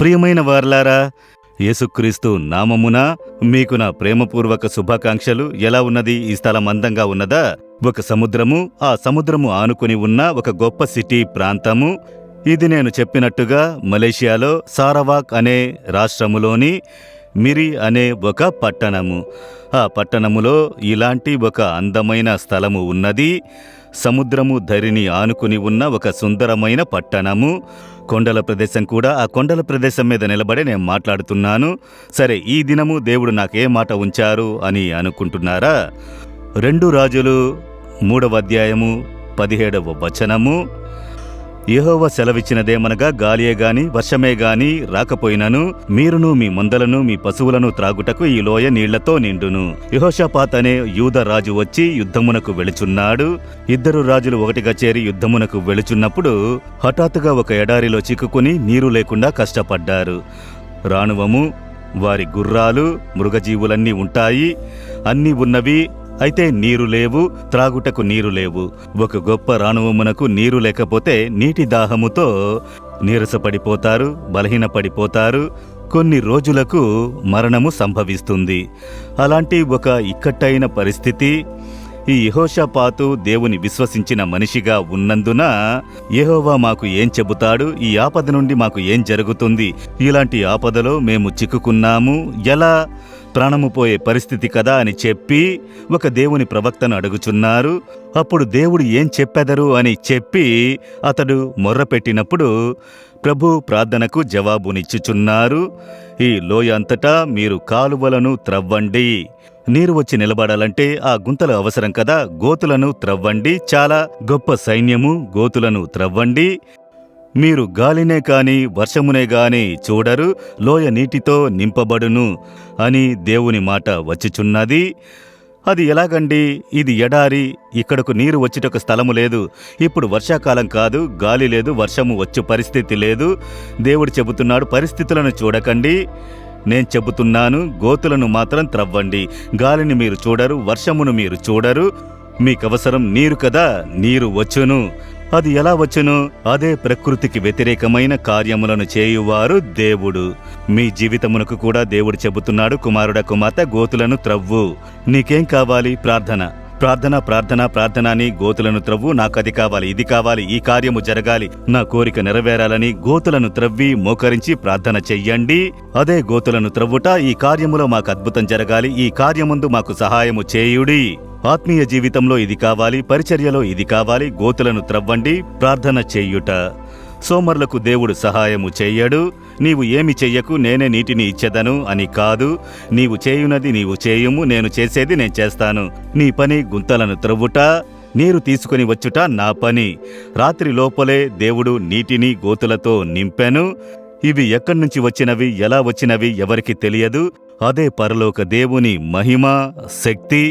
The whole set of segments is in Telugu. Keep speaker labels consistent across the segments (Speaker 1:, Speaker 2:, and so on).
Speaker 1: ప్రియమైన వారలారా, యేసుక్రీస్తు నామమున మీకు నా ప్రేమపూర్వక శుభాకాంక్షలు. ఎలా ఉన్నది? ఈ స్థలం అందంగా ఉన్నదా? ఒక సముద్రము, ఆ సముద్రము ఆనుకుని ఉన్న ఒక గొప్ప సిటీ ప్రాంతము. ఇది నేను చెప్పినట్టుగా మలేషియాలో సారవాక్ అనే రాష్ట్రములోని మిరి అనే ఒక పట్టణము. ఆ పట్టణములో ఇలాంటి ఒక అందమైన స్థలము ఉన్నది. సముద్రము ధరిని ఆనుకుని ఉన్న ఒక సుందరమైన పట్టణము. కొండల ప్రదేశం కూడా. ఆ కొండల ప్రదేశం మీద నిలబడి నేను మాట్లాడుతున్నాను. సరే, ఈ దినము దేవుడు నాకే మాట ఉంచారు అని అనుకుంటున్నారా? 2 రాజులు 3వ అధ్యాయము 17వ వచనము. యెహోవా సెలవిచ్చినదేమనగా, గాలియే గాని వర్షమే గాని రాకపోయినను మీరును మీ మందలను మీ పశువులను త్రాగుటకు ఈ లోయ నీళ్లతో నిండును. యెహోషాపాత్ అనే యూద రాజు వచ్చి యుద్ధమునకు వెళుచున్నాడు. 2 రాజులు ఒకటిగా చేరి యుద్ధమునకు వెళుచున్నప్పుడు హఠాత్తుగా ఒక ఎడారిలో చిక్కుకుని నీరు లేకుండా కష్టపడ్డారు. రాణువము, వారి గుర్రాలు, మృగజీవులన్నీ ఉంటాయి, అన్నీ ఉన్నవి. అయితే నీరు లేవు, త్రాగుటకు నీరు లేవు. ఒక గొప్ప రాణువమునకు నీరు లేకపోతే నీటి దాహముతో నీరసపడిపోతారు, బలహీనపడిపోతారు. కొన్ని రోజులకు మరణము సంభవిస్తుంది. అలాంటి ఒక ఇక్కట్టైన పరిస్థితి. ఈ యెహోషాపాతు దేవుని విశ్వసించిన మనిషిగా ఉన్నందున యెహోవా మాకు ఏం చెబుతాడు, ఈ ఆపద నుండి మాకు ఏం జరుగుతుంది, ఇలాంటి ఆపదలో మేము చిక్కుకున్నాము, ఎలా, ప్రాణము పోయే పరిస్థితి కదా అని చెప్పి ఒక దేవుని ప్రవక్తను అడుగుచున్నారు. అప్పుడు దేవుడు ఏం చెప్పెదరు అని చెప్పి అతడు మొర్రపెట్టినప్పుడు ప్రభు ప్రార్థనకు జవాబునిచ్చుచున్నారు. ఈ లోయ అంతటా మీరు కాలువలను త్రవ్వండి. నీరు వచ్చి నిలబడాలంటే ఆ గుంతలు అవసరం కదా. గోతులను త్రవ్వండి. చాలా గొప్ప సైన్యము, గోతులను త్రవ్వండి. మీరు గాలినే కాని వర్షమునే గాని చూడరు, లోయ నీటితో నింపబడును అని దేవుని మాట వచ్చుచున్నది. అది ఎలాగండి? ఇది ఎడారి, ఇక్కడకు నీరు వచ్చేటొక స్థలము లేదు. ఇప్పుడు వర్షాకాలం కాదు, గాలి లేదు, వర్షము వచ్చు పరిస్థితి లేదు. దేవుడు చెబుతున్నాడు, పరిస్థితులను చూడకండి, నేను చెబుతున్నాను, గోతులను మాత్రం త్రవ్వండి. గాలిని మీరు చూడరు, వర్షమును మీరు చూడరు. మీకవసరం నీరు కదా, నీరు వచ్చును. అది ఎలా వచ్చును? అదే ప్రకృతికి వ్యతిరేకమైన కార్యములను చేయువారు దేవుడు. మీ జీవితమునకు కూడా దేవుడు చెబుతున్నాడు, కుమారుడా కుమార్తె, గోతులను త్రవ్వు. నీకేం కావాలి? ప్రార్థన, ప్రార్థన, ప్రార్థన, ప్రార్థన అని గోతులను త్రవ్వు. నాకది కావాలి, ఇది కావాలి, ఈ కార్యము జరగాలి, నా కోరిక నెరవేరాలని గోతులను త్రవ్వి మోకరించి ప్రార్థన చెయ్యండి. అదే గోతులను త్రవ్వుట. ఈ కార్యములో మాకు అద్భుతం జరగాలి, ఈ కార్యముందు మాకు సహాయము చేయుడి. ఆత్మీయ జీవితంలో ఇది కావాలి, పరిచర్యలో ఇది కావాలి. గోతులను త్రవ్వండి, ప్రార్థన చెయ్యుట. సోమరులకు దేవుడు సహాయము చెయ్యడు. నీవు ఏమి చెయ్యకు, నేనే నీటిని ఇచ్చెదను అని కాదు. నీవు చేయునది నీవు చేయుము, నేను చేసేది నేను చేస్తాను. నీ పని గుంతలను త్రవ్వుట, నీరు తీసుకుని వచ్చుట నా పని. రాత్రి లోపలే దేవుడు నీటిని గోతులతో నింపెను. ఇవి ఎక్కడి నుంచి వచ్చినవి, ఎలా వచ్చినవి ఎవరికి తెలియదు. అదే పరలోక దేవుని మహిమ, శక్తి.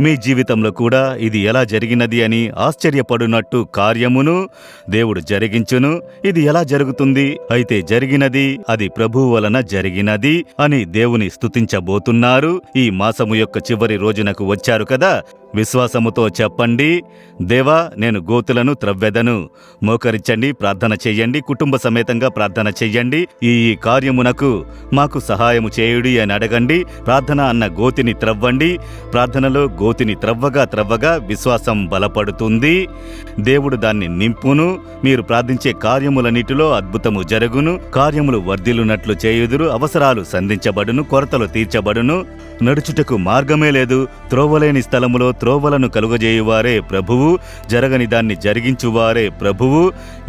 Speaker 1: మీ జీవితంలో కూడా ఇది ఎలా జరిగినది అని ఆశ్చర్యపడునట్టు కార్యమును దేవుడు జరిగించును. ఇది ఎలా జరుగుతుంది? అయితే జరిగినది అది ప్రభువు వలన జరిగినది అని దేవుని స్తుతించబోతున్నారు. ఈ మాసము యొక్క చివరి రోజునకు వచ్చారు కదా. విశ్వాసముతో చెప్పండి, దేవా, నేను గోతులను త్రవ్వెదను. మోకరించండి, ప్రార్థన చెయ్యండి, కుటుంబ సమేతంగా ప్రార్థన చెయ్యండి. ఈ కార్యమునకు మాకు సహాయము చేయుడి అని అడగండి. ప్రార్థన అన్న గోతిని త్రవ్వండి. ప్రార్థనలో గోతిని త్రవ్వగా త్రవ్వగా విశ్వాసం బలపడుతుంది. దేవుడు దాన్ని నింపును. మీరు ప్రార్థించే కార్యములన్నిటిలో అద్భుతము జరుగును. కార్యములు వర్ధిల్లునట్లు చేయుదురు. అవసరాలు సంధించబడును, కొరతలు తీర్చబడును. నడుచుటకు మార్గమే లేదు. త్రోవలేని స్థలములో త్రోవలను కలుగజేయువారే ప్రభువు, జరగని దాన్ని జరిగించువారే ప్రభువు.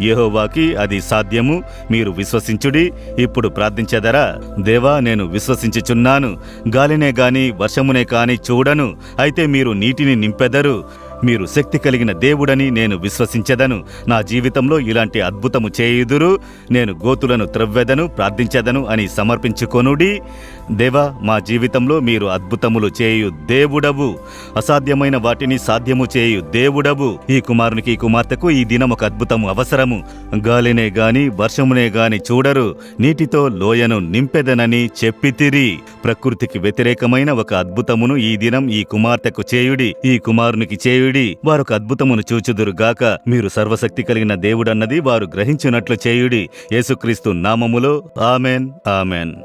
Speaker 1: యెహోవాకి అది సాధ్యము. మీరు విశ్వసించుడి. ఇప్పుడు ప్రార్థించెదరా? దేవా, నేను విశ్వసించుచున్నాను. గాలినే గాని వర్షమునే కాని చూడను, అయితే మీరు నీటిని నింపెదరు. మీరు శక్తి కలిగిన దేవుడని నేను విశ్వసించెదను. నా జీవితంలో ఇలాంటి అద్భుతము చేయుదురు. నేను గోతులను త్రవ్వెదను, ప్రార్థించెదను అని సమర్పించుకొనుడి. దేవా, మా జీవితంలో మీరు అద్భుతములు చేయు దేవుడవు, అసాధ్యమైన వాటిని సాధ్యము చేయు దేవుడవు. ఈ కుమారునికి ఈ కుమార్తెకు ఈ దినం ఒక అద్భుతము అవసరము. గాలినే గాని వర్షమునే గాని చూడరు, నీటితో లోయను నింపెదనని చెప్పితిరి. ప్రకృతికి వ్యతిరేకమైన ఒక అద్భుతమును ఈ దినం ఈ కుమార్తెకు చేయుడి, ఈ కుమారునికి చేయుడి. వారొక అద్భుతమును చూచుదురుగాక. మీరు సర్వశక్తి కలిగిన దేవుడన్నది వారు గ్రహించినట్లు చేయుడి. యేసుక్రీస్తు నామములో ఆమెన్, ఆమెన్.